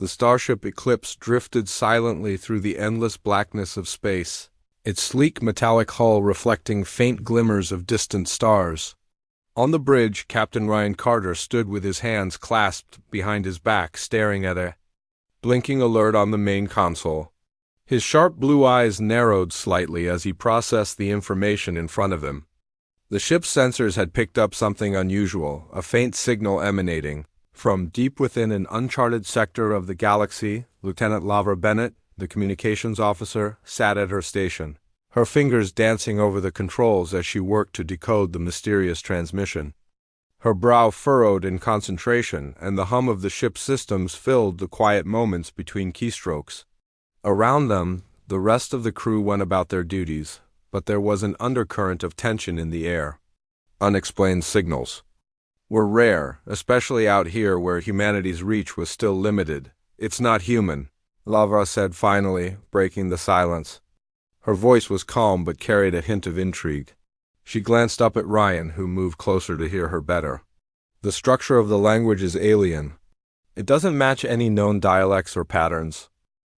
The starship Eclipse drifted silently through the endless blackness of space, its sleek metallic hull reflecting faint glimmers of distant stars. On the bridge, Captain Ryan Carter stood with his hands clasped behind his back, staring at a blinking alert on the main console. His sharp blue eyes narrowed slightly as he processed the information in front of him. The ship's sensors had picked up something unusual, a faint signal emanating from deep within an uncharted sector of the galaxy. Lieutenant Lavra Bennett, the communications officer, sat at her station, her fingers dancing over the controls as she worked to decode the mysterious transmission. Her brow furrowed in concentration, and the hum of the ship's systems filled the quiet moments between keystrokes. Around them, the rest of the crew went about their duties, but there was an undercurrent of tension in the air. Unexplained signals were rare, especially out here where humanity's reach was still limited. "It's not human," Lavra said finally, breaking the silence. Her voice was calm but carried a hint of intrigue. She glanced up at Ryan, who moved closer to hear her better. "The structure of the language is alien. It doesn't match any known dialects or patterns."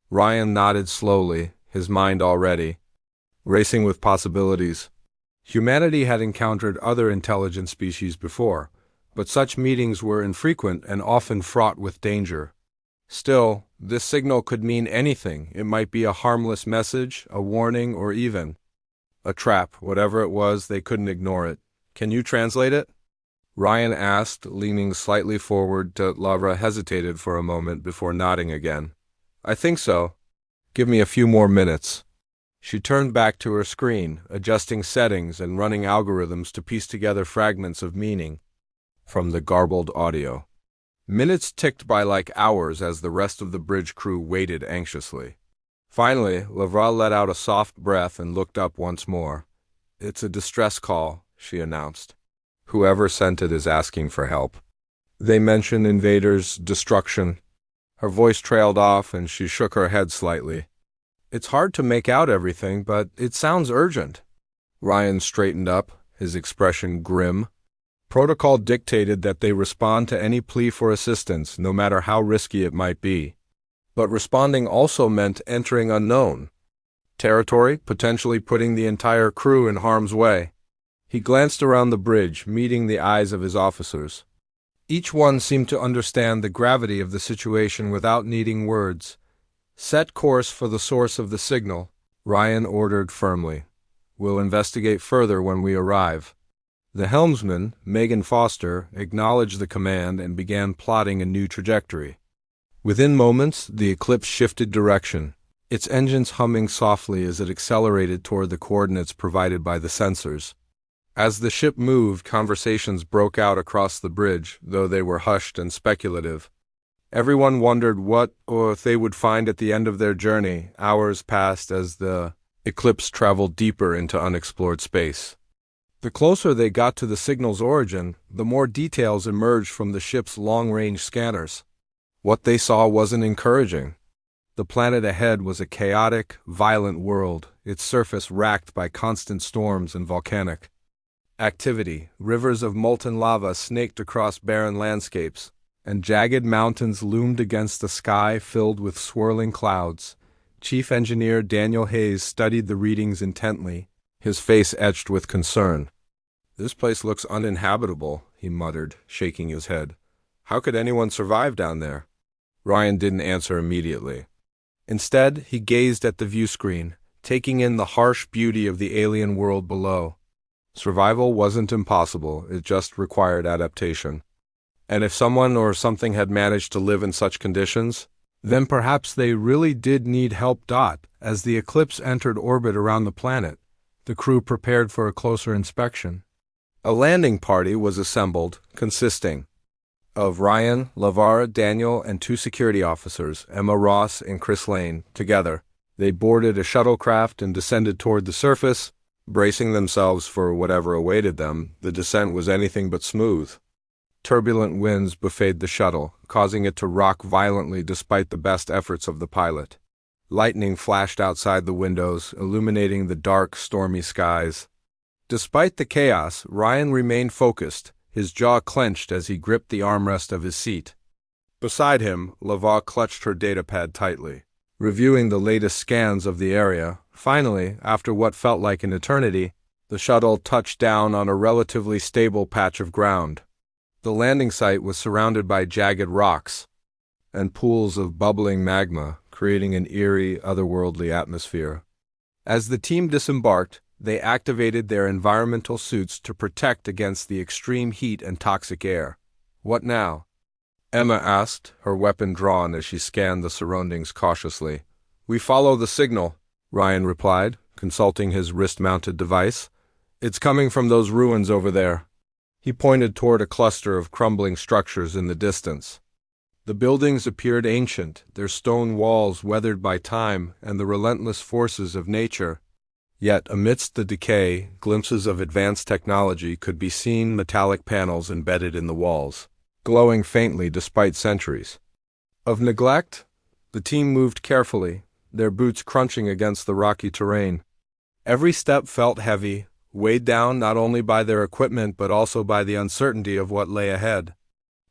Ryan nodded slowly, his mind already racing with possibilities. Humanity had encountered other intelligent species before, but such meetings were infrequent and often fraught with danger. Still, this signal could mean anything. It might be a harmless message, a warning, or even a trap. Whatever it was, they couldn't ignore it. "Can you translate it?" Ryan asked, leaning slightly forward. Lavra hesitated for a moment before nodding again. "I think so. Give me a few more minutes." She turned back to her screen, adjusting settings and running algorithms to piece together fragments of meaning from the garbled audio. Minutes ticked by like hours as the rest of the bridge crew waited anxiously. Finally, Lavra let out a soft breath and looked up once more. "It's a distress call," she announced. "Whoever sent it is asking for help. They mention invaders, destruction." Her voice trailed off and she shook her head slightly. "It's hard to make out everything, but it sounds urgent." Ryan straightened up, his expression grim. "Protocol dictated that they respond to any plea for assistance, no matter how risky it might be. But responding also meant entering unknown territory, potentially putting the entire crew in harm's way." He glanced around the bridge, meeting the eyes of his officers. Each one seemed to understand the gravity of the situation without needing words. "Set course for the source of the signal," Ryan ordered firmly. "We'll investigate further when we arrive." The helmsman, Megan Foster, acknowledged the command and began plotting a new trajectory. Within moments, the Eclipse shifted direction, its engines humming softly as it accelerated toward the coordinates provided by the sensors. As the ship moved, conversations broke out across the bridge, though they were hushed and speculative. Everyone wondered what or if they would find at the end of their journey. Hours passed as the Eclipse traveled deeper into unexplored space. The closer they got to the signal's origin, the more details emerged from the ship's long-range scanners. What they saw wasn't encouraging. The planet ahead was a chaotic, violent world, its surface racked by constant storms and volcanic activity. Rivers of molten lava snaked across barren landscapes, and jagged mountains loomed against a sky filled with swirling clouds. Chief Engineer Daniel Hayes studied the readings intently, his face etched with concern. "This place looks uninhabitable," he muttered, shaking his head. "How could anyone survive down there?" Ryan didn't answer immediately. Instead, he gazed at the view screen, taking in the harsh beauty of the alien world below. Survival wasn't impossible, it just required adaptation. And if someone or something had managed to live in such conditions, then perhaps they really did need help. As the Eclipse entered orbit around the planet, the crew prepared for a closer inspection. A landing party was assembled, consisting of Ryan, Lavra, Daniel, and 2 security officers, Emma Ross and Chris Lane. Together, they boarded a shuttlecraft and descended toward the surface, bracing themselves for whatever awaited them. The descent was anything but smooth. Turbulent winds buffeted the shuttle, causing it to rock violently despite the best efforts of the pilot. Lightning flashed outside the windows, illuminating the dark, stormy skies. Despite the chaos, Ryan remained focused, his jaw clenched as he gripped the armrest of his seat. Beside him, Lava clutched her datapad tightly, reviewing the latest scans of the area. Finally, after what felt like an eternity, the shuttle touched down on a relatively stable patch of ground. The landing site was surrounded by jagged rocks and pools of bubbling magma, creating an eerie, otherworldly atmosphere. As the team disembarked, they activated their environmental suits to protect against the extreme heat and toxic air. "What now?" Emma asked, her weapon drawn as she scanned the surroundings cautiously. "We follow the signal," Ryan replied, consulting his wrist-mounted device. "It's coming from those ruins over there." He pointed toward a cluster of crumbling structures in the distance. The buildings appeared ancient, their stone walls weathered by time and the relentless forces of nature. Yet, amidst the decay, glimpses of advanced technology could be seen: metallic panels embedded in the walls, glowing faintly despite centuries of neglect. The team moved carefully, their boots crunching against the rocky terrain. Every step felt heavy, weighed down not only by their equipment but also by the uncertainty of what lay ahead.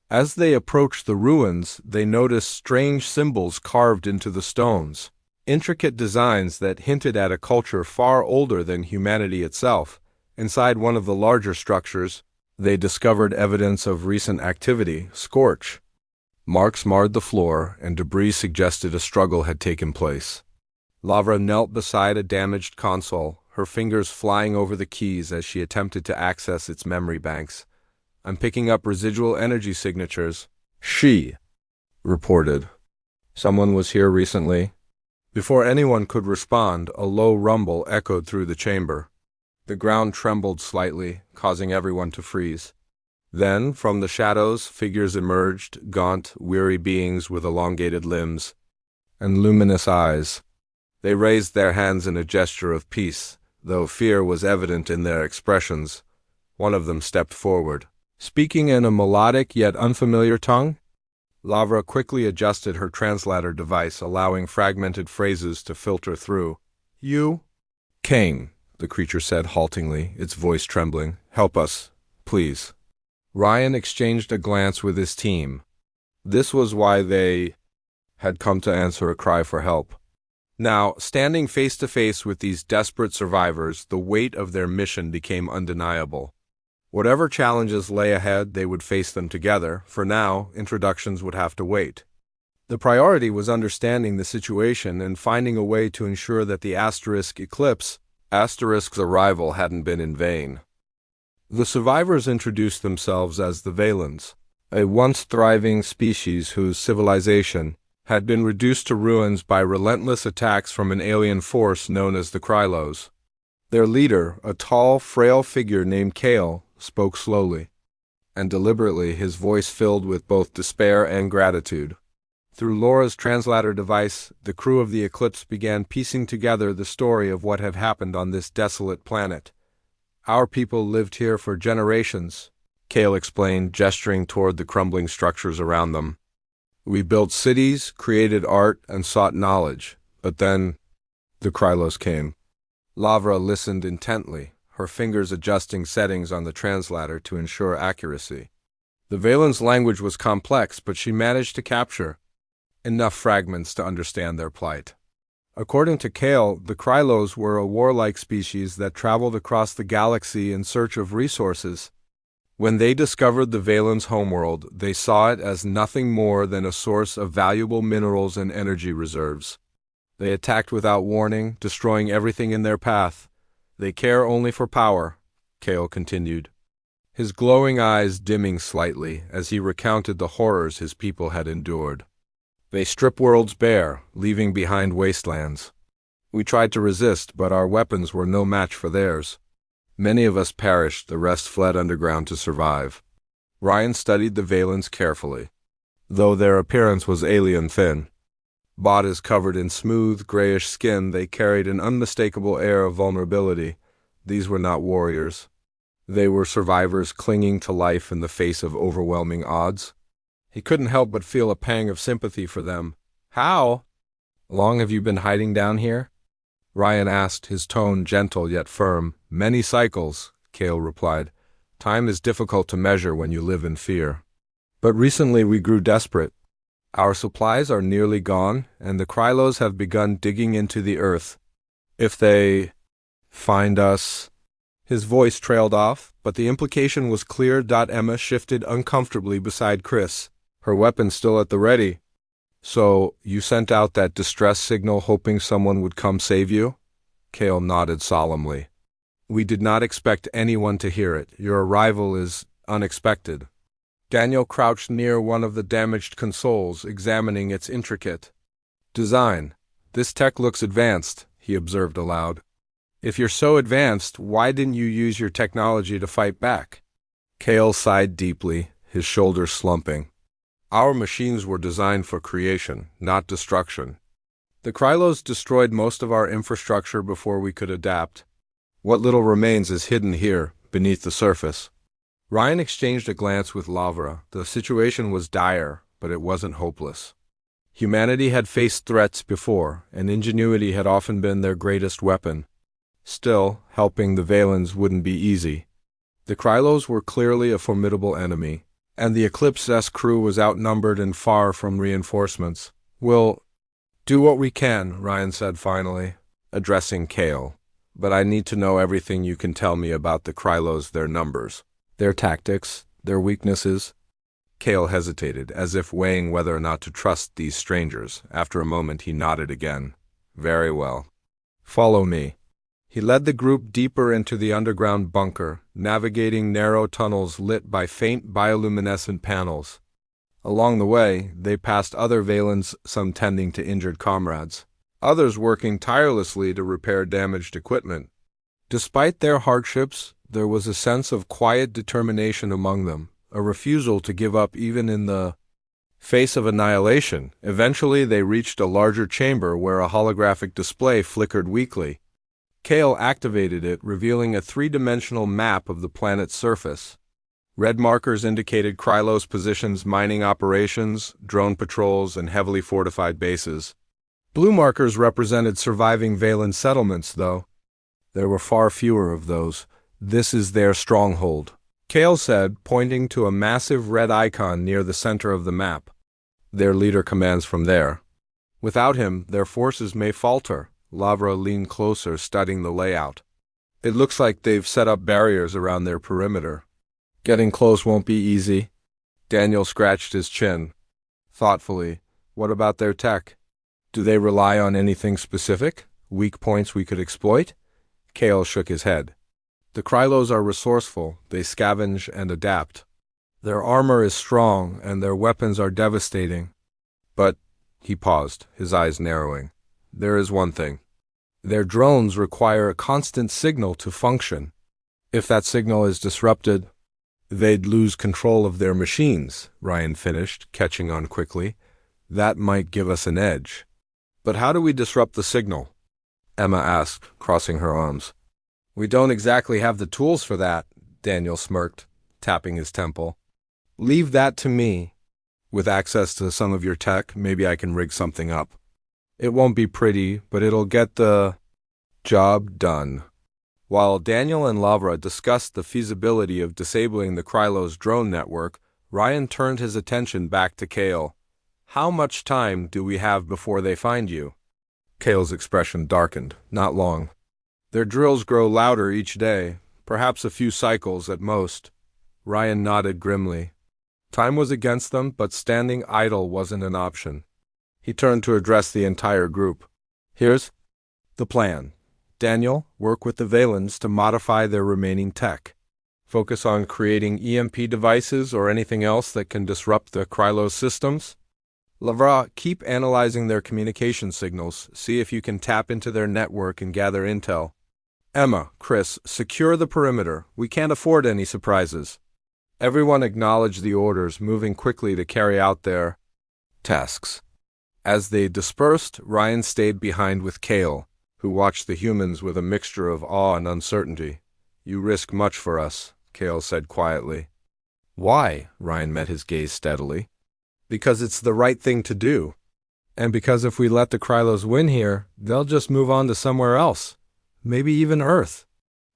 As they approached the ruins, they noticed strange symbols carved into the stones, intricate designs that hinted at a culture far older than humanity itself. Inside one of the larger structures, they discovered evidence of recent activity: scorch marks marred the floor, and debris suggested a struggle had taken place. Lavra knelt beside a damaged console, her fingers flying over the keys as she attempted to access its memory banks. "I'm picking up residual energy signatures," she reported. "Someone was here recently." Before anyone could respond, a low rumble echoed through the chamber. The ground trembled slightly, causing everyone to freeze. Then, from the shadows, figures emerged, gaunt, weary beings with elongated limbs and luminous eyes. They raised their hands in a gesture of peace, though fear was evident in their expressions. One of them stepped forward, speaking in a melodic yet unfamiliar tongue. Lavra quickly adjusted her translator device, allowing fragmented phrases to filter through. "You?" "Kane," the creature said haltingly, its voice trembling. "Help us, please." Ryan exchanged a glance with his team. This was why they had come to answer a cry for help. Now, standing face to face with these desperate survivors, the weight of their mission became undeniable. Whatever challenges lay ahead, they would face them together. For now, introductions would have to wait. The priority was understanding the situation and finding a way to ensure that the Asterisk's arrival hadn't been in vain. The survivors introduced themselves as the Valens, a once thriving species whose civilization had been reduced to ruins by relentless attacks from an alien force known as the Krylos. Their leader, a tall, frail figure named Kale, spoke slowly and deliberately, his voice filled with both despair and gratitude. Through Laura's translator device, the crew of the Eclipse began piecing together the story of what had happened on this desolate planet. "Our people lived here for generations," Kale explained, gesturing toward the crumbling structures around them. "We built cities, created art, and sought knowledge. But then the Krylos came." Lavra listened intently, her fingers adjusting settings on the translator to ensure accuracy. The Valen's language was complex, but she managed to capture enough fragments to understand their plight. According to Kale, the Krylos were a warlike species that traveled across the galaxy in search of resources. When they discovered the Valen's homeworld, they saw it as nothing more than a source of valuable minerals and energy reserves. They attacked without warning, destroying everything in their path. "They care only for power," Kale continued, his glowing eyes dimming slightly as he recounted the horrors his people had endured. "They strip worlds bare, leaving behind wastelands. We tried to resist, but our weapons were no match for theirs. Many of us perished, the rest fled underground to survive." Ryan studied the Valens carefully, though their appearance was alien thin. Bodies covered in smooth, grayish skin, they carried an unmistakable air of vulnerability. These were not warriors. They were survivors clinging to life in the face of overwhelming odds. He couldn't help but feel a pang of sympathy for them. "How long have you been hiding down here?" Ryan asked, his tone gentle yet firm. "Many cycles," Kale replied. "Time is difficult to measure when you live in fear. But recently we grew desperate. Our supplies are nearly gone, and the Krylos have begun digging into the earth. If they find us... His voice trailed off, but the implication was clear. Emma shifted uncomfortably beside Chris, her weapon still at the ready. So, you sent out that distress signal hoping someone would come save you? Kale nodded solemnly. We did not expect anyone to hear it. Your arrival is unexpected. Daniel crouched near one of the damaged consoles, examining its intricate design. This tech looks advanced, he observed aloud. If you're so advanced, why didn't you use your technology to fight back? Kale sighed deeply, his shoulders slumping. Our machines were designed for creation, not destruction. The Krylos destroyed most of our infrastructure before we could adapt. What little remains is hidden here, beneath the surface. Ryan exchanged a glance with Lavra. The situation was dire, but it wasn't hopeless. Humanity had faced threats before, and ingenuity had often been their greatest weapon. Still, helping the Valens wouldn't be easy. The Krylos were clearly a formidable enemy, and the Eclipse S crew was outnumbered and far from reinforcements. We'll do what we can, Ryan said finally, addressing Kale. But I need to know everything you can tell me about the Krylos, their numbers, their tactics, their weaknesses. Kale hesitated, as if weighing whether or not to trust these strangers. After a moment he nodded again. Very well. Follow me. He led the group deeper into the underground bunker, navigating narrow tunnels lit by faint bioluminescent panels. Along the way, they passed other Valens, some tending to injured comrades, others working tirelessly to repair damaged equipment. Despite their hardships, there was a sense of quiet determination among them, a refusal to give up even in the face of annihilation. Eventually, they reached a larger chamber where a holographic display flickered weakly. Kale activated it, revealing a three-dimensional map of the planet's surface. Red markers indicated Krylos positions, mining operations, drone patrols, and heavily fortified bases. Blue markers represented surviving Valen settlements, though. There were far fewer of those. This is their stronghold, Kale said, pointing to a massive red icon near the center of the map. Their leader commands from there. Without him, their forces may falter. Lavra leaned closer, studying the layout. It looks like they've set up barriers around their perimeter. Getting close won't be easy. Daniel scratched his chin. Thoughtfully, what about their tech? Do they rely on anything specific? Weak points we could exploit? Kale shook his head. The Krylos are resourceful. They scavenge and adapt. Their armor is strong, and their weapons are devastating. But, he paused, his eyes narrowing. There is one thing. Their drones require a constant signal to function. If that signal is disrupted, they'd lose control of their machines, Ryan finished, catching on quickly. That might give us an edge. But how do we disrupt the signal? Emma asked, crossing her arms. We don't exactly have the tools for that, Daniel smirked, tapping his temple. Leave that to me. With access to some of your tech, maybe I can rig something up. It won't be pretty, but it'll get the job done. While Daniel and Lavra discussed the feasibility of disabling the Krylos drone network, Ryan turned his attention back to Kale. How much time do we have before they find you? Kale's expression darkened. Not long. Their drills grow louder each day, perhaps a few cycles at most. Ryan nodded grimly. Time was against them, but standing idle wasn't an option. He turned to address the entire group. Here's the plan. Daniel, work with the Valens to modify their remaining tech. Focus on creating EMP devices or anything else that can disrupt the Krylos systems. Lavra, keep analyzing their communication signals. See if you can tap into their network and gather intel. Emma, Chris, secure the perimeter. We can't afford any surprises. Everyone acknowledged the orders, moving quickly to carry out their tasks. As they dispersed, Ryan stayed behind with Kale, who watched the humans with a mixture of awe and uncertainty. You risk much for us, Kale said quietly. Why? Ryan met his gaze steadily. Because it's the right thing to do. And because if we let the Krylos win here, they'll just move on to somewhere else. Maybe even Earth.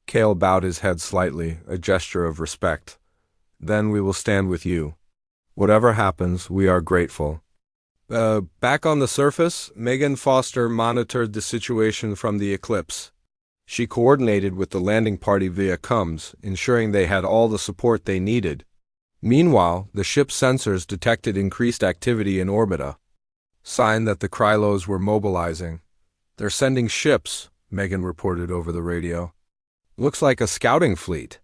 Kale bowed his head slightly, a gesture of respect. Then we will stand with you. Whatever happens, we are grateful. Back on the surface, Megan Foster monitored the situation from the eclipse. She coordinated with the landing party via comms, ensuring they had all the support they needed. Meanwhile, the ship's sensors detected increased activity in orbita, sign that the Krylos were mobilizing. "They're sending ships," Megan reported over the radio. "Looks like a scouting fleet."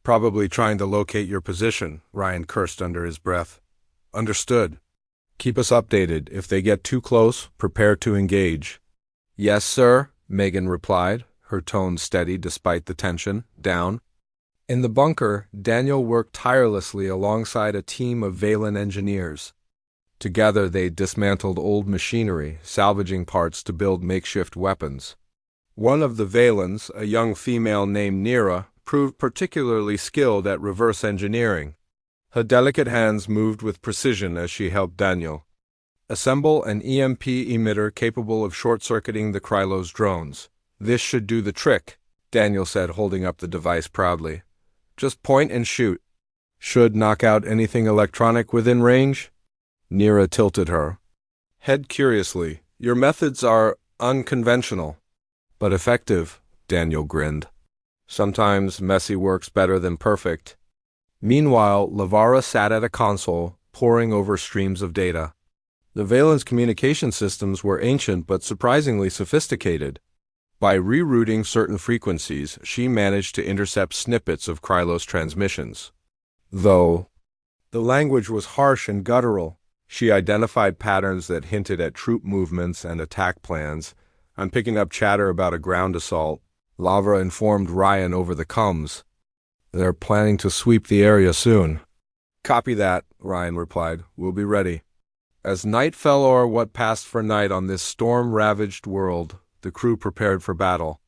"Probably trying to locate your position," Ryan cursed under his breath. "Understood. Keep us updated. If they get too close, prepare to engage." "Yes, sir," Megan replied, her tone steady despite the tension. Down. In the bunker, Daniel worked tirelessly alongside a team of Valen engineers. Together they dismantled old machinery, salvaging parts to build makeshift weapons. One of the Valens, a young female named Nira, proved particularly skilled at reverse engineering. Her delicate hands moved with precision as she helped Daniel assemble an EMP emitter capable of short-circuiting the Krylos drones. "This should do the trick," Daniel said, holding up the device proudly. "Just point and shoot. Should knock out anything electronic within range." Nira tilted her head curiously. "Your methods are unconventional, but effective," Daniel grinned. "Sometimes messy works better than perfect." Meanwhile, Lavara sat at a console, poring over streams of data. The Valen's communication systems were ancient but surprisingly sophisticated. By rerouting certain frequencies, she managed to intercept snippets of Krylos transmissions. Though the language was harsh and guttural, she identified patterns that hinted at troop movements and attack plans. "I'm picking up chatter about a ground assault," Lavra informed Ryan over the comms. "They're planning to sweep the area soon." "Copy that," Ryan replied. "We'll be ready." As night fell o'er what passed for night on this storm-ravaged world, the crew prepared for battle.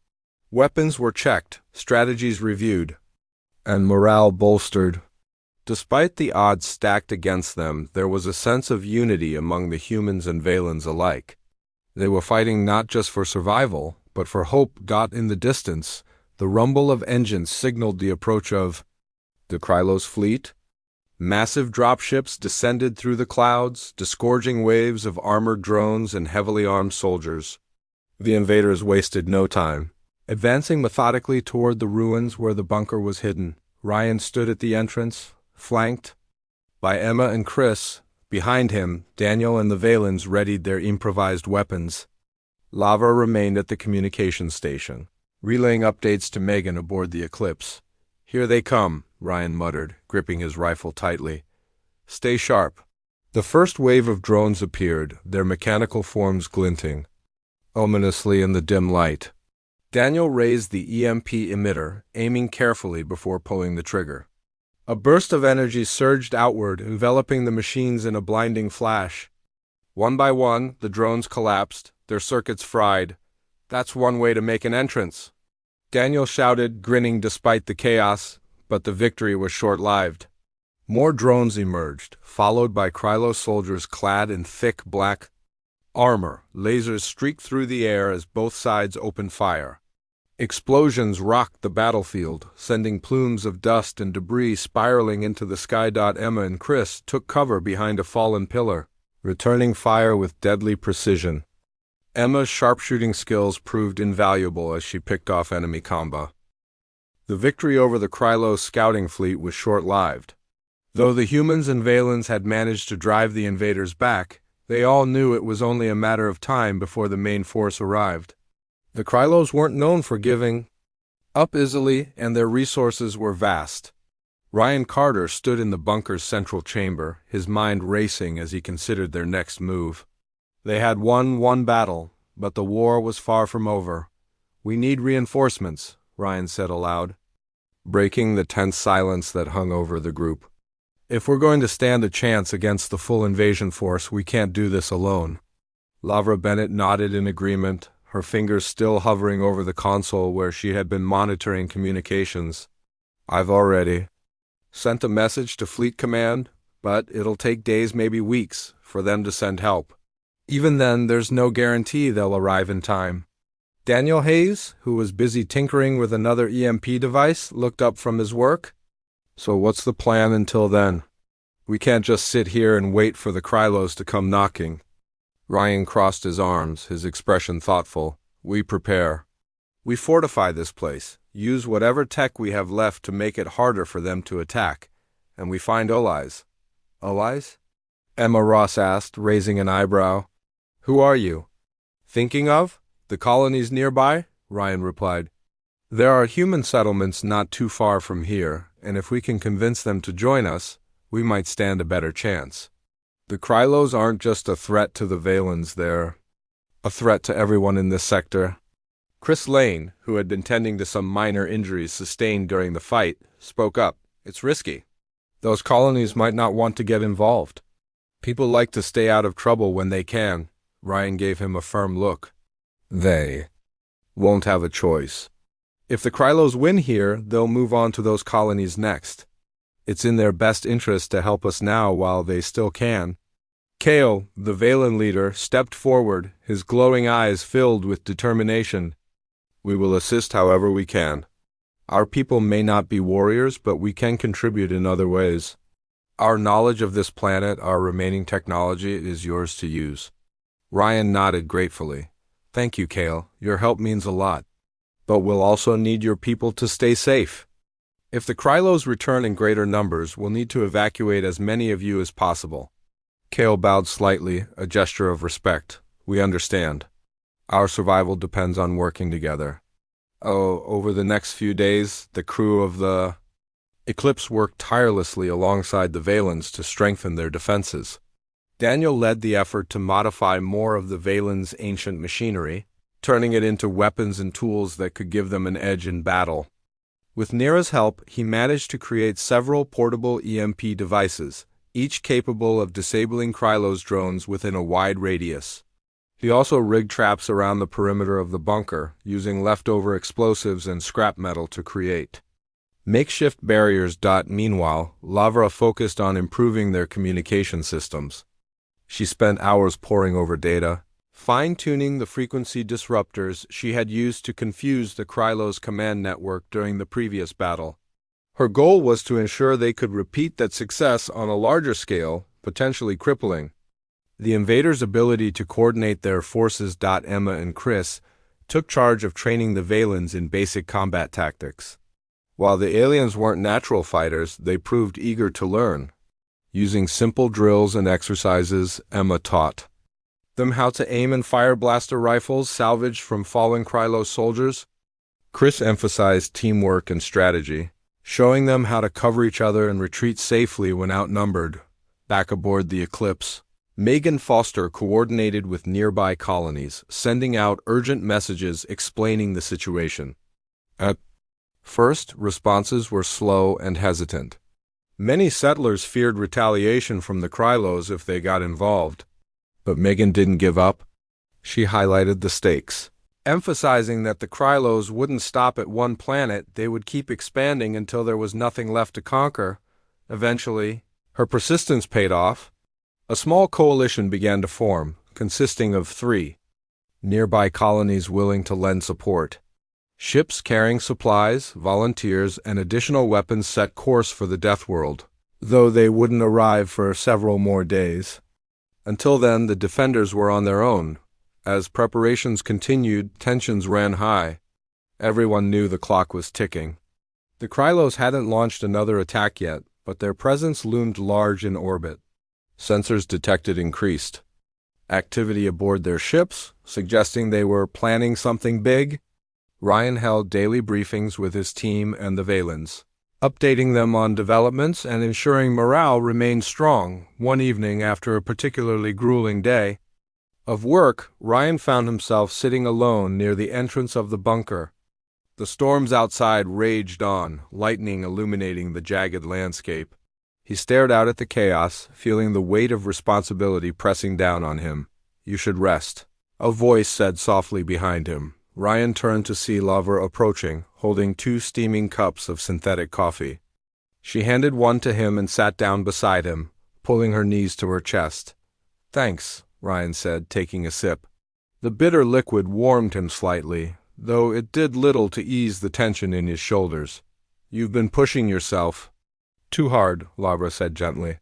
Weapons were checked, strategies reviewed, and morale bolstered. Despite the odds stacked against them, there was a sense of unity among the humans and Valens alike. They were fighting not just for survival, but for hope. In the distance, the rumble of engines signaled the approach of the Krylos fleet. Massive dropships descended through the clouds, disgorging waves of armored drones and heavily armed soldiers. The invaders wasted no time. Advancing methodically toward the ruins where the bunker was hidden, Ryan stood at the entrance, flanked by Emma and Chris. Behind him, Daniel and the Valens readied their improvised weapons. Lava remained at the communication station, relaying updates to Megan aboard the Eclipse. "Here they come," Ryan muttered, gripping his rifle tightly. "Stay sharp." The first wave of drones appeared, their mechanical forms glinting ominously in the dim light. Daniel raised the EMP emitter, aiming carefully before pulling the trigger. A burst of energy surged outward, enveloping the machines in a blinding flash. One by one, the drones collapsed, their circuits fried. "That's one way to make an entrance," Daniel shouted, grinning despite the chaos, but the victory was short-lived. More drones emerged, followed by Krylos soldiers clad in thick black armor. Lasers streaked through the air as both sides opened fire. Explosions rocked the battlefield, sending plumes of dust and debris spiraling into the sky. Emma and Chris took cover behind a fallen pillar, returning fire with deadly precision. Emma's sharpshooting skills proved invaluable as she picked off enemy comba. The victory over the Krylos scouting fleet was short-lived. Though the humans and Valens had managed to drive the invaders back, they all knew it was only a matter of time before the main force arrived. The Krylos weren't known for giving up easily, and their resources were vast. Ryan Carter stood in the bunker's central chamber, his mind racing as he considered their next move. They had won one battle, but the war was far from over. "We need reinforcements," Ryan said aloud, breaking the tense silence that hung over the group. "If we're going to stand a chance against the full invasion force, we can't do this alone." Lavra Bennett nodded in agreement, her fingers still hovering over the console where she had been monitoring communications. "I've already sent a message to Fleet Command, but it'll take days, maybe weeks, for them to send help. Even then, there's no guarantee they'll arrive in time." Daniel Hayes, who was busy tinkering with another EMP device, looked up from his work. "So what's the plan until then? We can't just sit here and wait for the Krylos to come knocking." Ryan crossed his arms, his expression thoughtful. We prepare. We fortify this place, use whatever tech we have left to make it harder for them to attack, and we find allies. Allies? Emma Ross asked, raising an eyebrow. Who are you thinking of? The colonies nearby? Ryan replied. There are human settlements not too far from here, and if we can convince them to join us, we might stand a better chance. The Krylos aren't just a threat to the Valens, they're a threat to everyone in this sector. Chris Lane, who had been tending to some minor injuries sustained during the fight, spoke up. It's risky. Those colonies might not want to get involved. People like to stay out of trouble when they can. Ryan gave him a firm look. They won't have a choice. If the Krylos win here, they'll move on to those colonies next. It's in their best interest to help us now while they still can. Kale, the Valen leader, stepped forward, his glowing eyes filled with determination. We will assist however we can. Our people may not be warriors, but we can contribute in other ways. Our knowledge of this planet, our remaining technology, is yours to use. Ryan nodded gratefully. Thank you, Kale. Your help means a lot. But we'll also need your people to stay safe. If the Krylos return in greater numbers, we'll need to evacuate as many of you as possible. Kale bowed slightly, a gesture of respect. We understand. Our survival depends on working together. Over the next few days, the crew of the Eclipse worked tirelessly alongside the Valens to strengthen their defenses. Daniel led the effort to modify more of the Valens' ancient machinery, turning it into weapons and tools that could give them an edge in battle. With Nira's help, he managed to create several portable EMP devices, each capable of disabling Krylos drones within a wide radius. He also rigged traps around the perimeter of the bunker, using leftover explosives and scrap metal to create makeshift barriers. Meanwhile, Lavra focused on improving their communication systems. She spent hours poring over data, fine-tuning the frequency disruptors she had used to confuse the Krylos command network during the previous battle. Her goal was to ensure they could repeat that success on a larger scale, potentially crippling the invaders' ability to coordinate their forces. Emma and Chris took charge of training the Valens in basic combat tactics. While the aliens weren't natural fighters, they proved eager to learn. Using simple drills and exercises, Emma taught them how to aim and fire blaster rifles salvaged from fallen Krylos soldiers. Chris emphasized teamwork and strategy, showing them how to cover each other and retreat safely when outnumbered. Back aboard the Eclipse, Megan Foster coordinated with nearby colonies, sending out urgent messages explaining the situation. At first, responses were slow and hesitant. Many settlers feared retaliation from the Krylos if they got involved. But Megan didn't give up. She highlighted the stakes, emphasizing that the Krylos wouldn't stop at one planet, they would keep expanding until there was nothing left to conquer. Eventually, her persistence paid off. A small coalition began to form, consisting of 3 nearby colonies willing to lend support. Ships carrying supplies, volunteers, and additional weapons set course for the Deathworld, though they wouldn't arrive for several more days. Until then, the defenders were on their own. As preparations continued, tensions ran high. Everyone knew the clock was ticking. The Krylos hadn't launched another attack yet, but their presence loomed large in orbit. Sensors detected increased activity aboard their ships, suggesting they were planning something big. Ryan held daily briefings with his team and the Valens, updating them on developments and ensuring morale remained strong. One evening, after a particularly grueling day of work, Ryan found himself sitting alone near the entrance of the bunker. The storms outside raged on, lightning illuminating the jagged landscape. He stared out at the chaos, feeling the weight of responsibility pressing down on him. You should rest, a voice said softly behind him. Ryan turned to see Lavra approaching, holding 2 steaming cups of synthetic coffee. She handed one to him and sat down beside him, pulling her knees to her chest. Thanks, Ryan said, taking a sip. The bitter liquid warmed him slightly, though it did little to ease the tension in his shoulders. You've been pushing yourself too hard, Lavra said gently.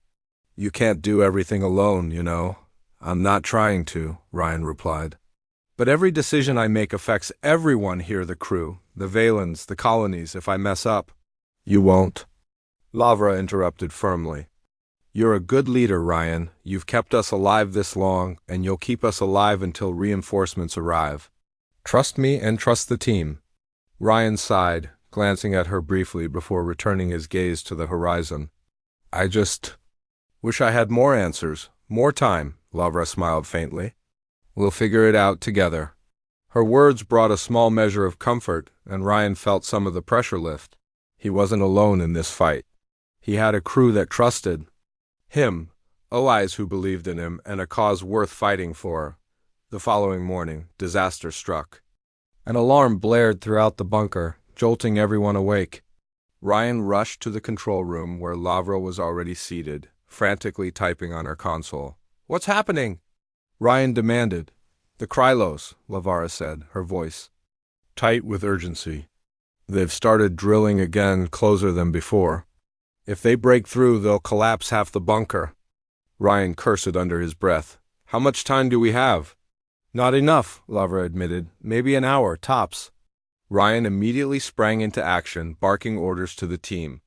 You can't do everything alone, you know. I'm not trying to, Ryan replied. But every decision I make affects everyone here, the crew, the Valens, the colonies. If I mess up, you won't, Lavra interrupted firmly. You're a good leader, Ryan. You've kept us alive this long, and you'll keep us alive until reinforcements arrive. Trust me and trust the team. Ryan sighed, glancing at her briefly before returning his gaze to the horizon. I just wish I had more answers, more time, Lavra smiled faintly. We'll figure it out together. Her words brought a small measure of comfort, and Ryan felt some of the pressure lift. He wasn't alone in this fight. He had a crew that trusted him, allies who believed in him, and a cause worth fighting for. The following morning, disaster struck. An alarm blared throughout the bunker, jolting everyone awake. Ryan rushed to the control room where Lavra was already seated, frantically typing on her console. What's happening? Ryan demanded. The Krylos, Lavara said, her voice tight with urgency. They've started drilling again, closer than before. If they break through, they'll collapse half the bunker. Ryan cursed under his breath. How much time do we have? Not enough, Lavra admitted. Maybe an hour, tops. Ryan immediately sprang into action, barking orders to the team.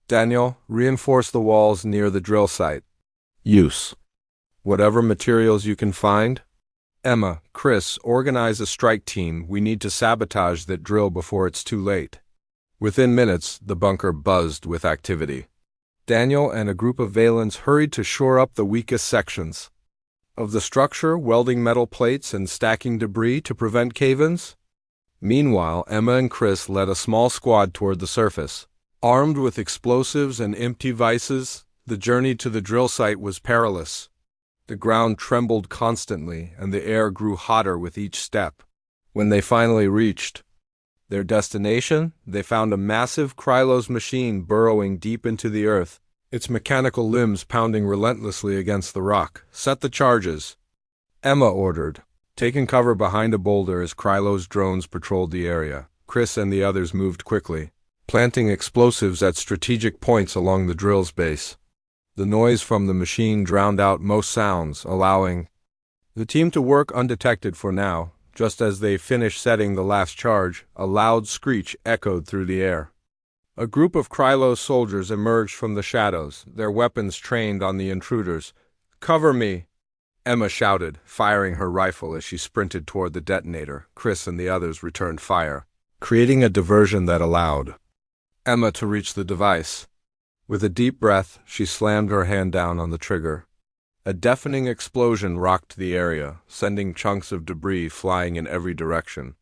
Daniel, reinforce the walls near the drill site. Use whatever materials you can find. Emma, Chris, organize a strike team. We need to sabotage that drill before it's too late. Within minutes, the bunker buzzed with activity. Daniel and a group of Valens hurried to shore up the weakest sections of the structure, welding metal plates and stacking debris to prevent cave-ins. Meanwhile, Emma and Chris led a small squad toward the surface. Armed with explosives and empty vices, the journey to the drill site was perilous. The ground trembled constantly, and the air grew hotter with each step. When they finally reached their destination, they found a massive Krylos machine burrowing deep into the earth, its mechanical limbs pounding relentlessly against the rock. Set the charges, Emma ordered, taking cover behind a boulder as Krylos drones patrolled the area. Chris and the others moved quickly, planting explosives at strategic points along the drill's base. The noise from the machine drowned out most sounds, allowing the team to work undetected for now. Just as they finished setting the last charge, a loud screech echoed through the air. A group of Krylos soldiers emerged from the shadows, their weapons trained on the intruders. Cover me, Emma shouted, firing her rifle as she sprinted toward the detonator. Chris and the others returned fire, creating a diversion that allowed Emma to reach the device. With a deep breath, she slammed her hand down on the trigger. A deafening explosion rocked the area, sending chunks of debris flying in every direction.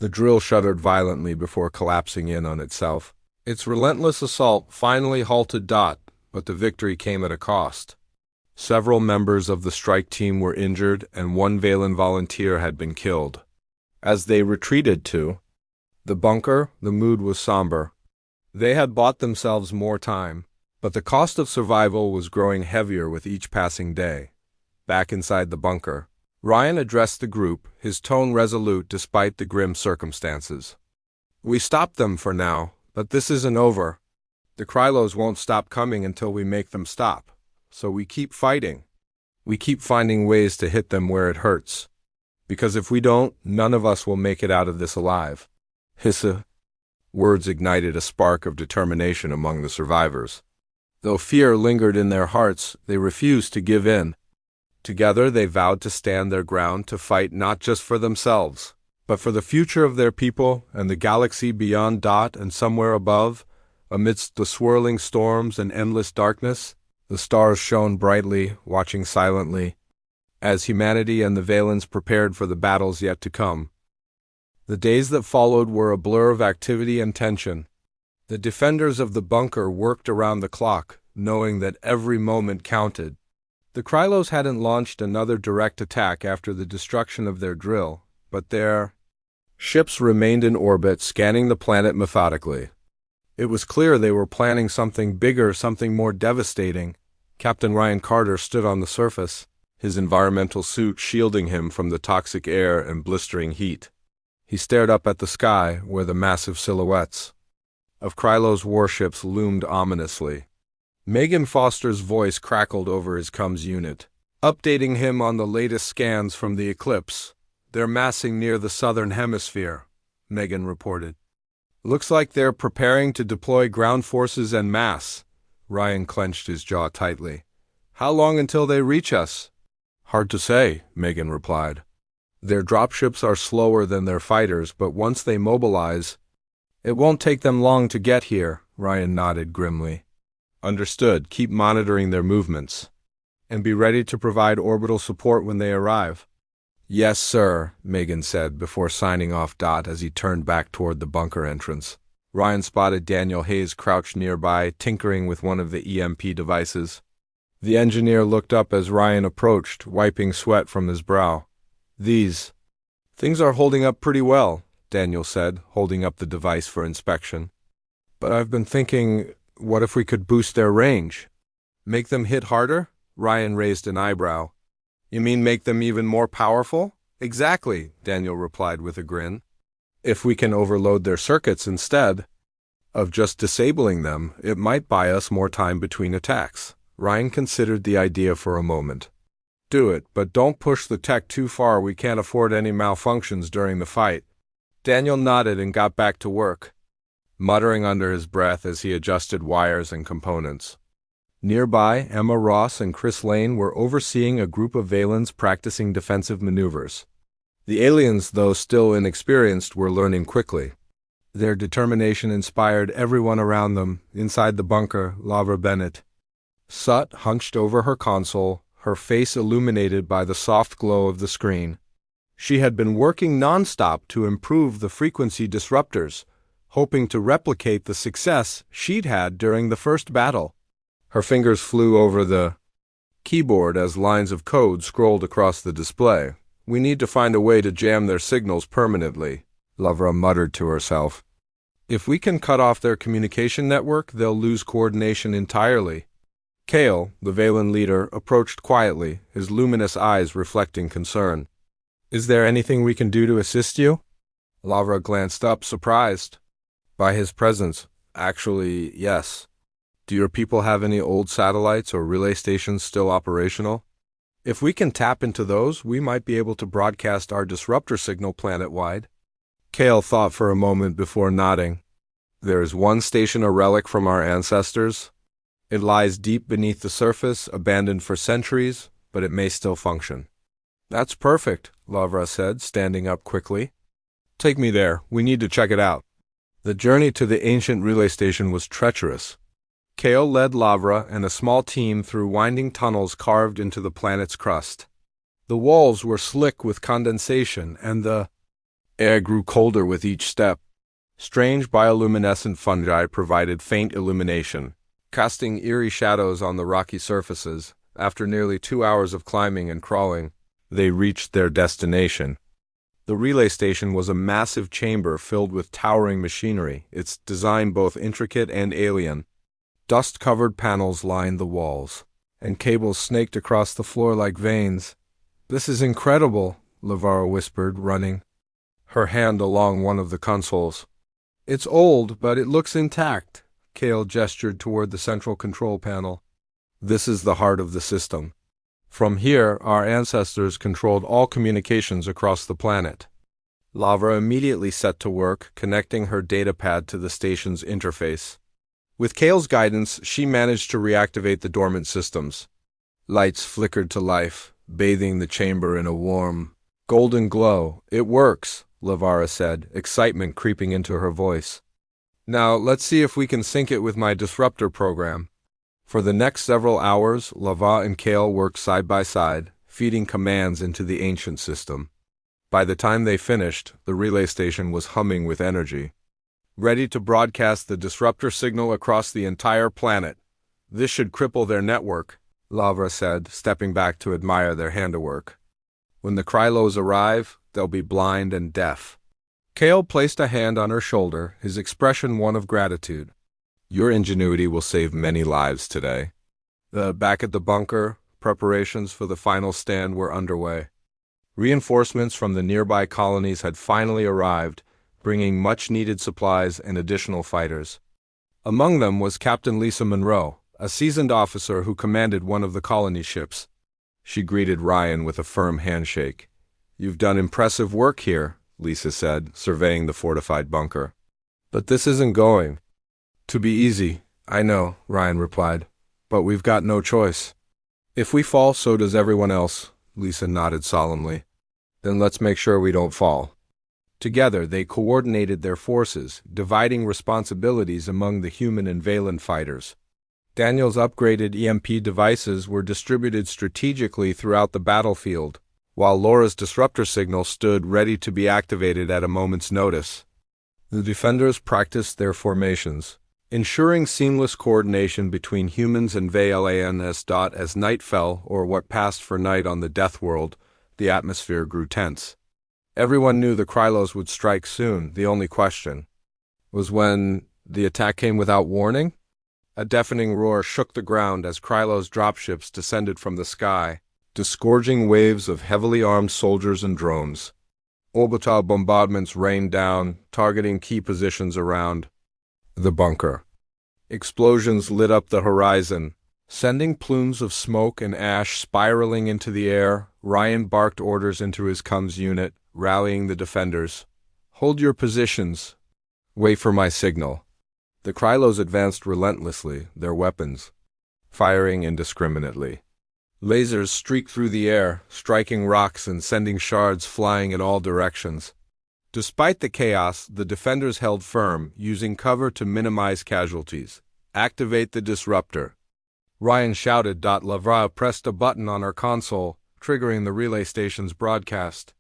The drill shuddered violently before collapsing in on itself. Its relentless assault finally halted Dot, but the victory came at a cost. Several members of the strike team were injured, and one Valen volunteer had been killed. As they retreated to the bunker, the mood was somber. They had bought themselves more time, but the cost of survival was growing heavier with each passing day. Back inside the bunker, Ryan addressed the group, his tone resolute despite the grim circumstances. We stopped them for now, but this isn't over. The Krylos won't stop coming until we make them stop, so we keep fighting. We keep finding ways to hit them where it hurts. Because if we don't, none of us will make it out of this alive. Hissa. Words ignited a spark of determination among the survivors. Though fear lingered in their hearts, they refused to give in. Together they vowed to stand their ground, to fight not just for themselves, but for the future of their people and the galaxy beyond Dot and somewhere above. Amidst the swirling storms and endless darkness, the stars shone brightly, watching silently, as humanity and the Valens prepared for the battles yet to come. The days that followed were a blur of activity and tension. The defenders of the bunker worked around the clock, knowing that every moment counted. The Krylos hadn't launched another direct attack after the destruction of their drill, but their ships remained in orbit, scanning the planet methodically. It was clear they were planning something bigger, something more devastating. Captain Ryan Carter stood on the surface, his environmental suit shielding him from the toxic air and blistering heat. He stared up at the sky, where the massive silhouettes of Krylos warships loomed ominously. Megan Foster's voice crackled over his comms unit. updating him on the latest scans from the eclipse. They're massing near the southern hemisphere, Megan reported. Looks like they're preparing to deploy ground forces en masse. Ryan clenched his jaw tightly. How long until they reach us? Hard to say, Megan replied. Their dropships are slower than their fighters, but once they mobilize, it won't take them long to get here, Ryan nodded grimly. Understood. Keep monitoring their movements. And be ready to provide orbital support when they arrive. Yes, sir, Megan said before signing off. As he turned back toward the bunker entrance, Ryan spotted Daniel Hayes crouched nearby, tinkering with one of the EMP devices. The engineer looked up as Ryan approached, wiping sweat from his brow. Things are holding up pretty well, Daniel said, holding up the device for inspection. But I've been thinking, what if we could boost their range? Make them hit harder? Ryan raised an eyebrow. You mean make them even more powerful? Exactly, Daniel replied with a grin. If we can overload their circuits instead of just disabling them, it might buy us more time between attacks. Ryan considered the idea for a moment. Do it, but don't push the tech too far. We can't afford any malfunctions during the fight. Daniel nodded and got back to work, muttering under his breath as he adjusted wires and components. Nearby, Emma Ross and Chris Lane were overseeing a group of Valens practicing defensive maneuvers. The aliens, though still inexperienced, were learning quickly. Their determination inspired everyone around them. Inside the bunker, Lavra Bennett sat hunched over her console, her face illuminated by the soft glow of the screen. She had been working nonstop to improve the frequency disruptors, hoping to replicate the success she'd had during the first battle. Her fingers flew over the keyboard as lines of code scrolled across the display. We need to find a way to jam their signals permanently, Lavra muttered to herself. If we can cut off their communication network, they'll lose coordination entirely. Kale, the Valen leader, approached quietly, his luminous eyes reflecting concern. Is there anything we can do to assist you? Lavra glanced up, surprised by his presence. Actually, yes. Do your people have any old satellites or relay stations still operational? If we can tap into those, we might be able to broadcast our disruptor signal planet-wide. Kale thought for a moment before nodding. There is one station, a relic from our ancestors. It lies deep beneath the surface, abandoned for centuries, but it may still function. That's perfect, Lavra said, standing up quickly. Take me there. We need to check it out. The journey to the ancient relay station was treacherous. Kale led Lavra and a small team through winding tunnels carved into the planet's crust. The walls were slick with condensation, and the air grew colder with each step. Strange bioluminescent fungi provided faint illumination, casting eerie shadows on the rocky surfaces. After nearly 2 hours of climbing and crawling, they reached their destination. The relay station was a massive chamber filled with towering machinery, its design both intricate and alien. Dust-covered panels lined the walls, and cables snaked across the floor like veins. This is incredible, Lavra whispered, running her hand along one of the consoles. It's old, but it looks intact. Kale gestured toward the central control panel. This is the heart of the system. From here, our ancestors controlled all communications across the planet. Lavra immediately set to work, connecting her datapad to the station's interface. With Kale's guidance, she managed to reactivate the dormant systems. Lights flickered to life, bathing the chamber in a warm, golden glow. It works, Lavra said, excitement creeping into her voice. Now, let's see if we can sync it with my disruptor program. For the next several hours, Lavra and Kale worked side by side, feeding commands into the ancient system. By the time they finished, the relay station was humming with energy, ready to broadcast the disruptor signal across the entire planet. This should cripple their network, Lavra said, stepping back to admire their handiwork. When the Krylos arrive, they'll be blind and deaf. Kale placed a hand on her shoulder, his expression one of gratitude. Your ingenuity will save many lives today. Back at the bunker, preparations for the final stand were underway. Reinforcements from the nearby colonies had finally arrived, bringing much-needed supplies and additional fighters. Among them was Captain Lisa Monroe, a seasoned officer who commanded one of the colony ships. She greeted Ryan with a firm handshake. "You've done impressive work here," Lisa said, surveying the fortified bunker. "But this isn't going to be easy." "I know," Ryan replied, "but we've got no choice. If we fall, so does everyone else," Lisa nodded solemnly. "Then let's make sure we don't fall." Together, they coordinated their forces, dividing responsibilities among the human and Valen fighters. Daniel's upgraded EMP devices were distributed strategically throughout the battlefield, while Laura's disruptor signal stood ready to be activated at a moment's notice. The defenders practiced their formations, ensuring seamless coordination between humans and Valans. As night fell, or what passed for night on the Deathworld, the atmosphere grew tense. Everyone knew the Krylos would strike soon. The only question was when the attack came without warning. A deafening roar shook the ground as Krylos dropships descended from the sky, disgorging waves of heavily armed soldiers and drones. Orbital bombardments rained down, targeting key positions around the bunker. Explosions lit up the horizon, sending plumes of smoke and ash spiraling into the air. Ryan barked orders into his comms unit, rallying the defenders. "Hold your positions. Wait for my signal." The Krylos advanced relentlessly, their weapons firing indiscriminately. Lasers streaked through the air, striking rocks and sending shards flying in all directions. Despite the chaos, the defenders held firm, using cover to minimize casualties. "Activate the disruptor," Ryan shouted. Lavra pressed a button on her console, triggering the relay station's broadcast.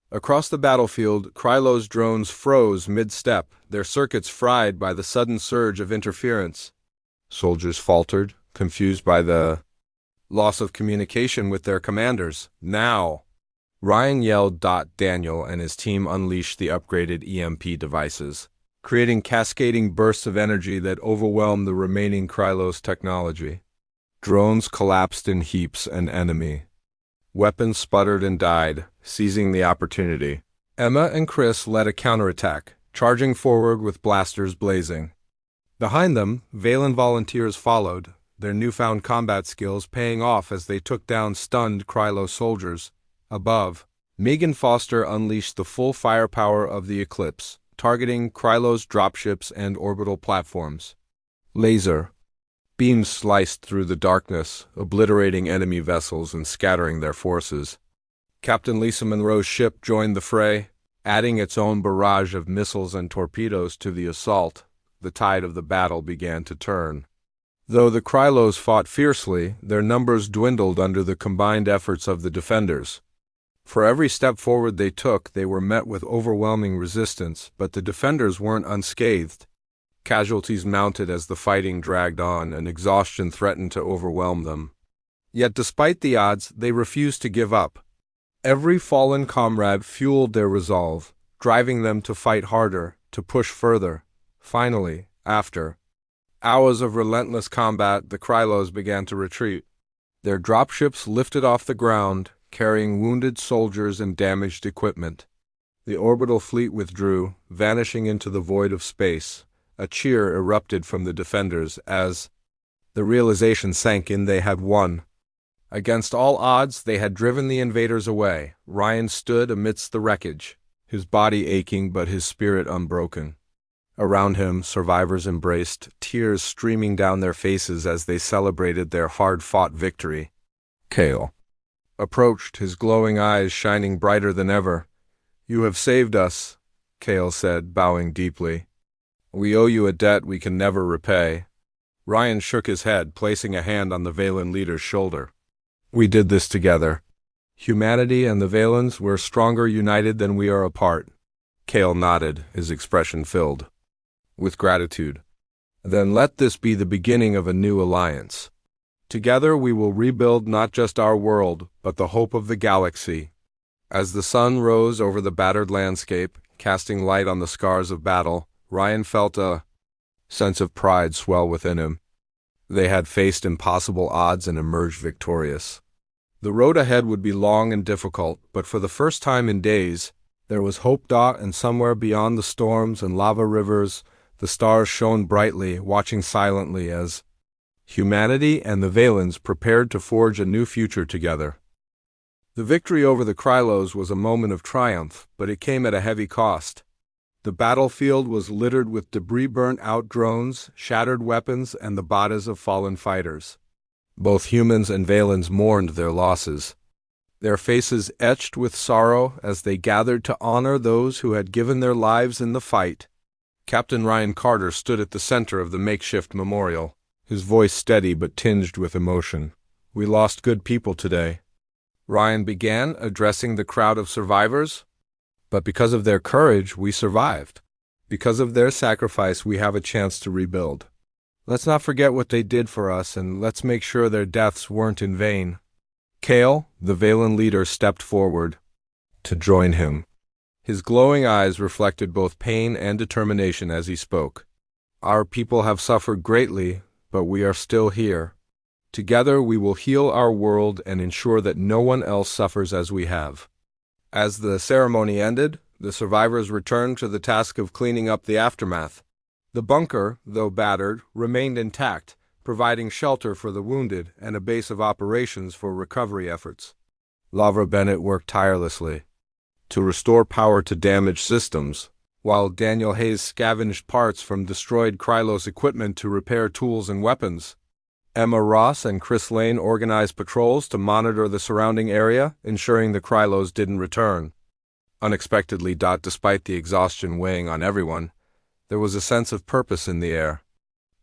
Across the battlefield, Krylos drones froze mid-step, their circuits fried by the sudden surge of interference. Soldiers faltered, confused by the loss of communication with their commanders. "Now!" Ryan yelled. Daniel and his team unleashed the upgraded EMP devices, creating cascading bursts of energy that overwhelmed the remaining Krylos technology. Drones collapsed in heaps and enemy. Weapons sputtered and died, seizing the opportunity. Emma and Chris led a counterattack, charging forward with blasters blazing. Behind them, Valen volunteers followed, their newfound combat skills paying off as they took down stunned Krylos soldiers. Above, Megan Foster unleashed the full firepower of the Eclipse, targeting Krylos dropships and orbital platforms. Laser beams sliced through the darkness, obliterating enemy vessels and scattering their forces. Captain Lisa Monroe's ship joined the fray, adding its own barrage of missiles and torpedoes to the assault. The tide of the battle began to turn. Though the Krylos fought fiercely, their numbers dwindled under the combined efforts of the defenders. For every step forward they took, they were met with overwhelming resistance, but the defenders weren't unscathed. Casualties mounted as the fighting dragged on, and exhaustion threatened to overwhelm them. Yet despite the odds, they refused to give up. Every fallen comrade fueled their resolve, driving them to fight harder, to push further. Finally, after hours of relentless combat, the Krylos began to retreat. Their dropships lifted off the ground, carrying wounded soldiers and damaged equipment. The orbital fleet withdrew, vanishing into the void of space. A cheer erupted from the defenders as the realization sank in they had won. Against all odds, they had driven the invaders away. Ryan stood amidst the wreckage, his body aching but his spirit unbroken. Around him, survivors embraced, tears streaming down their faces as they celebrated their hard-fought victory. Kale approached, his glowing eyes shining brighter than ever. "You have saved us," Kale said, bowing deeply. "We owe you a debt we can never repay." Ryan shook his head, placing a hand on the Valen leader's shoulder. "We did this together. Humanity and the Valens, we're stronger united than we are apart." Kale nodded, his expression filled with gratitude. "Then let this be the beginning of a new alliance. Together we will rebuild not just our world, but the hope of the galaxy." As the sun rose over the battered landscape, casting light on the scars of battle, Ryan felt a sense of pride swell within him. They had faced impossible odds and emerged victorious. The road ahead would be long and difficult, but for the first time in days, there was hope. And somewhere beyond the storms and lava rivers, the stars shone brightly, watching silently as humanity and the Valens prepared to forge a new future together. The victory over the Krylos was a moment of triumph, but it came at a heavy cost. The battlefield was littered with debris, burnt-out drones, shattered weapons, and the bodies of fallen fighters. Both humans and Valens mourned their losses, their faces etched with sorrow as they gathered to honor those who had given their lives in the fight. Captain Ryan Carter stood at the center of the makeshift memorial, his voice steady but tinged with emotion. "We lost good people today," Ryan began, addressing the crowd of survivors. "But because of their courage, we survived. Because of their sacrifice, we have a chance to rebuild. Let's not forget what they did for us, and let's make sure their deaths weren't in vain." Kale, the Valen leader, stepped forward to join him. His glowing eyes reflected both pain and determination as he spoke. "Our people have suffered greatly, but we are still here. Together we will heal our world and ensure that no one else suffers as we have." As the ceremony ended, the survivors returned to the task of cleaning up the aftermath. The bunker, though battered, remained intact, providing shelter for the wounded and a base of operations for recovery efforts. Lavra Bennett worked tirelessly to restore power to damaged systems, while Daniel Hayes scavenged parts from destroyed Krylos equipment to repair tools and weapons. Emma Ross and Chris Lane organized patrols to monitor the surrounding area, ensuring the Krylos didn't return. Unexpectedly, despite the exhaustion weighing on everyone, there was a sense of purpose in the air.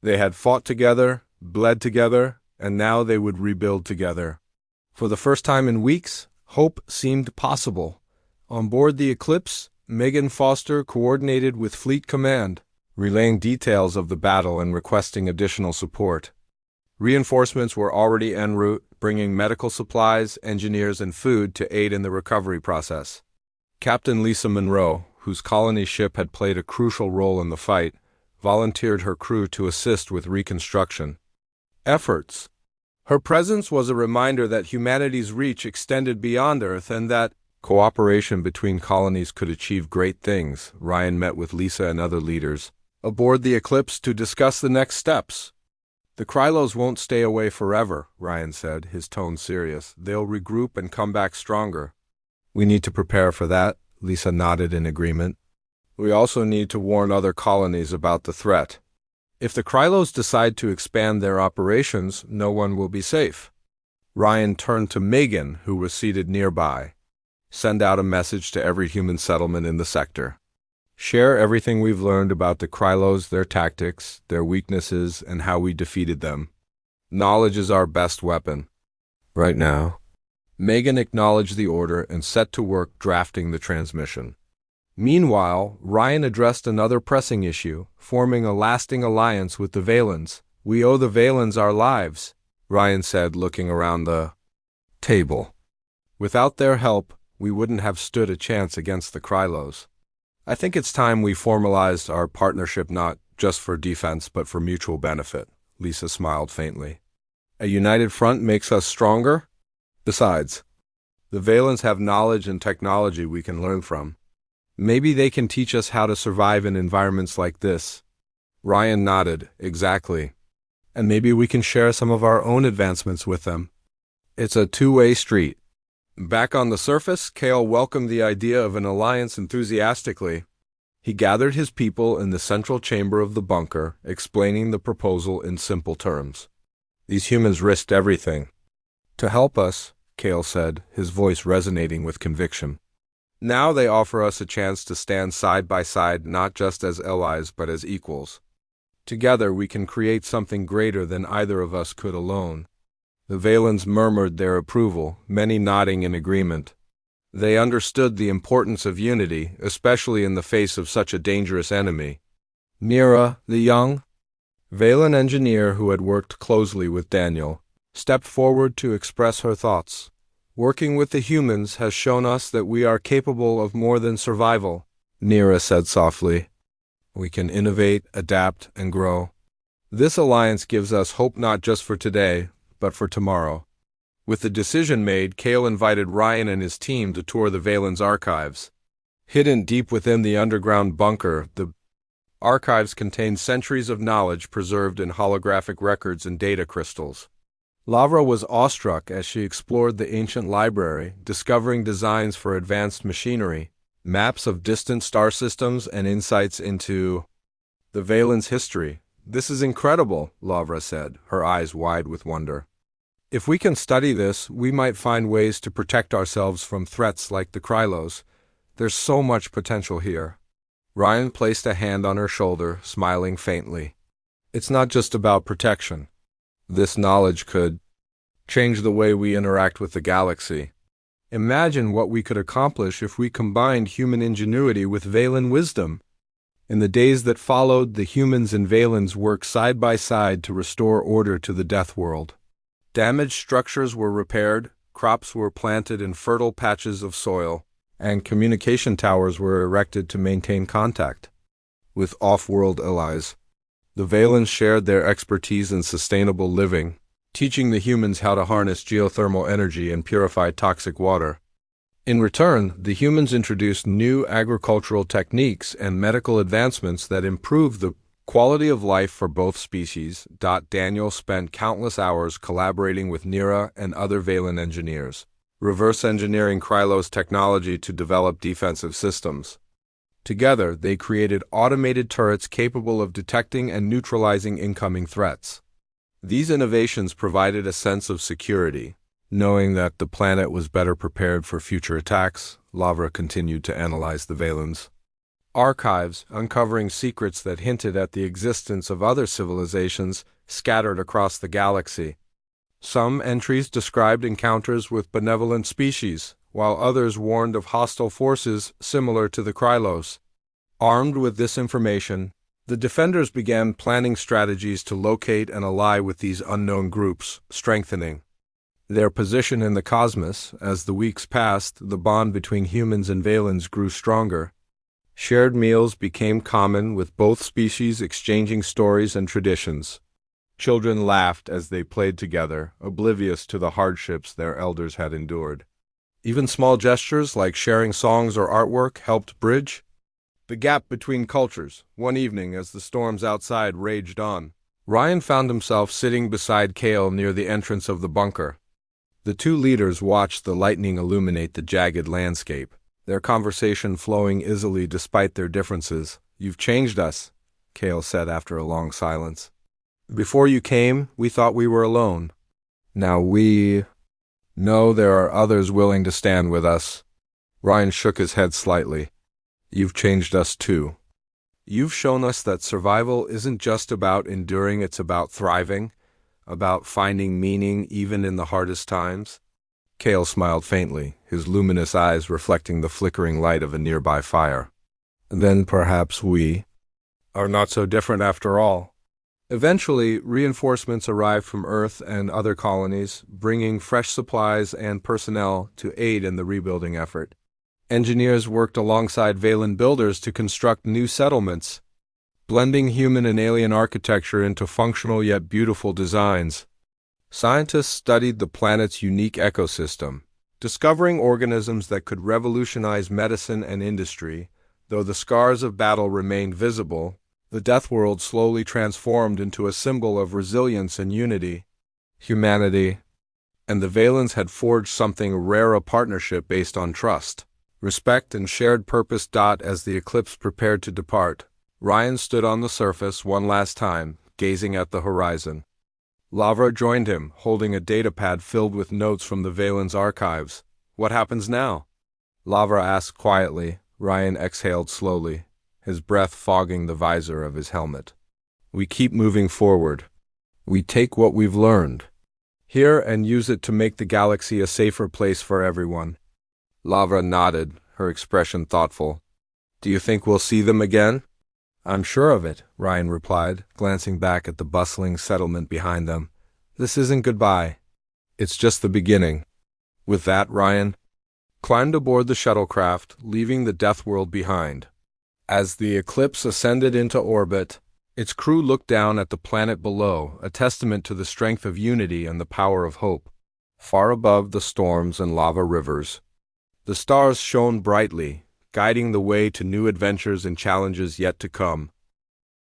They had fought together, bled together, and now they would rebuild together. For the first time in weeks, hope seemed possible. On board the Eclipse, Megan Foster coordinated with Fleet Command, relaying details of the battle and requesting additional support. Reinforcements were already en route, bringing medical supplies, engineers, and food to aid in the recovery process. Captain Lisa Monroe, whose colony ship had played a crucial role in the fight, volunteered her crew to assist with reconstruction efforts. Her presence was a reminder that humanity's reach extended beyond Earth and that cooperation between colonies could achieve great things. Ryan met with Lisa and other leaders aboard the Eclipse to discuss the next steps. "The Krylos won't stay away forever," Ryan said, his tone serious. "They'll regroup and come back stronger." "We need to prepare for that," Lisa nodded in agreement. "We also need to warn other colonies about the threat. If the Krylos decide to expand their operations, no one will be safe." Ryan turned to Megan, who was seated nearby. "Send out a message to every human settlement in the sector. Share everything we've learned about the Krylos, their tactics, their weaknesses, and how we defeated them. Knowledge is our best weapon. Right now." Megan acknowledged the order and set to work drafting the transmission. Meanwhile, Ryan addressed another pressing issue, forming a lasting alliance with the Valens. "We owe the Valens our lives," Ryan said, looking around the table. "Without their help, we wouldn't have stood a chance against the Krylos. I think it's time we formalized our partnership not just for defense but for mutual benefit." Lisa smiled faintly. "A united front makes us stronger. Besides, the Valens have knowledge and technology we can learn from. Maybe they can teach us how to survive in environments like this." Ryan nodded. "Exactly. And maybe we can share some of our own advancements with them. It's a two-way street." Back on the surface, Kale welcomed the idea of an alliance enthusiastically. He gathered his people in the central chamber of the bunker, explaining the proposal in simple terms. "These humans risked everything to help us," Kale said, his voice resonating with conviction. "Now they offer us a chance to stand side by side, not just as allies but as equals. Together we can create something greater than either of us could alone." The Valens murmured their approval, many nodding in agreement. They understood the importance of unity, especially in the face of such a dangerous enemy. Mira, the young Valen engineer who had worked closely with Daniel, stepped forward to express her thoughts. "Working with the humans has shown us that we are capable of more than survival," Nira said softly. "We can innovate, adapt, and grow. This alliance gives us hope not just for today, but for tomorrow." With the decision made, Kale invited Ryan and his team to tour the Valens archives. Hidden deep within the underground bunker, the archives contained centuries of knowledge preserved in holographic records and data crystals. Lavra was awestruck as she explored the ancient library, discovering designs for advanced machinery, maps of distant star systems, and insights into the Valen's history. "This is incredible," Lavra said, her eyes wide with wonder. "If we can study this, we might find ways to protect ourselves from threats like the Krylos. There's so much potential here." Ryan placed a hand on her shoulder, smiling faintly. "It's not just about protection. This knowledge could change the way we interact with the galaxy. Imagine what we could accomplish if we combined human ingenuity with Valen wisdom." In the days that followed, the humans and Valens worked side by side to restore order to the Death World. Damaged structures were repaired, crops were planted in fertile patches of soil, and communication towers were erected to maintain contact with off-world allies. The Valens shared their expertise in sustainable living, teaching the humans how to harness geothermal energy and purify toxic water. In return, the humans introduced new agricultural techniques and medical advancements that improved the quality of life for both species. Daniel spent countless hours collaborating with Nira and other Valen engineers, reverse engineering Krylos technology to develop defensive systems. Together, they created automated turrets capable of detecting and neutralizing incoming threats. These innovations provided a sense of security. Knowing that the planet was better prepared for future attacks, Lavra continued to analyze the Valens' archives, uncovering secrets that hinted at the existence of other civilizations scattered across the galaxy. Some entries described encounters with benevolent species, while others warned of hostile forces similar to the Krylos. Armed with this information, the defenders began planning strategies to locate and ally with these unknown groups, strengthening their position in the cosmos. As the weeks passed, the bond between humans and Valens grew stronger. Shared meals became common, with both species exchanging stories and traditions. Children laughed as they played together, oblivious to the hardships their elders had endured. Even small gestures like sharing songs or artwork helped bridge the gap between cultures. One evening, as the storms outside raged on, Ryan found himself sitting beside Kale near the entrance of the bunker. The two leaders watched the lightning illuminate the jagged landscape, their conversation flowing easily despite their differences. "You've changed us," Kale said after a long silence. "Before you came, we thought we were alone. Now we know there are others willing to stand with us." Ryan shook his head slightly. "You've changed us too. You've shown us that survival isn't just about enduring, it's about thriving, about finding meaning even in the hardest times." Kale smiled faintly, his luminous eyes reflecting the flickering light of a nearby fire. "Then perhaps we are not so different after all." Eventually, reinforcements arrived from Earth and other colonies, bringing fresh supplies and personnel to aid in the rebuilding effort. Engineers worked alongside Valen builders to construct new settlements, blending human and alien architecture into functional yet beautiful designs. Scientists studied the planet's unique ecosystem, discovering organisms that could revolutionize medicine and industry. Though the scars of battle remained visible, the Death World slowly transformed into a symbol of resilience and unity. Humanity and the Valens had forged something rare, a partnership based on trust, respect, and shared purpose. As the eclipse prepared to depart, Ryan stood on the surface one last time, gazing at the horizon. Lavra joined him, holding a datapad filled with notes from the Valens' archives. "What happens now?" Lavra asked quietly. Ryan exhaled slowly, his breath fogging the visor of his helmet. "We keep moving forward. We take what we've learned here and use it to make the galaxy a safer place for everyone." Lavra nodded, her expression thoughtful. "Do you think we'll see them again?" "I'm sure of it," Ryan replied, glancing back at the bustling settlement behind them. "This isn't goodbye. It's just the beginning." With that, Ryan climbed aboard the shuttlecraft, leaving the Death World behind. As the eclipse ascended into orbit, its crew looked down at the planet below, a testament to the strength of unity and the power of hope. Far above the storms and lava rivers, the stars shone brightly, guiding the way to new adventures and challenges yet to come.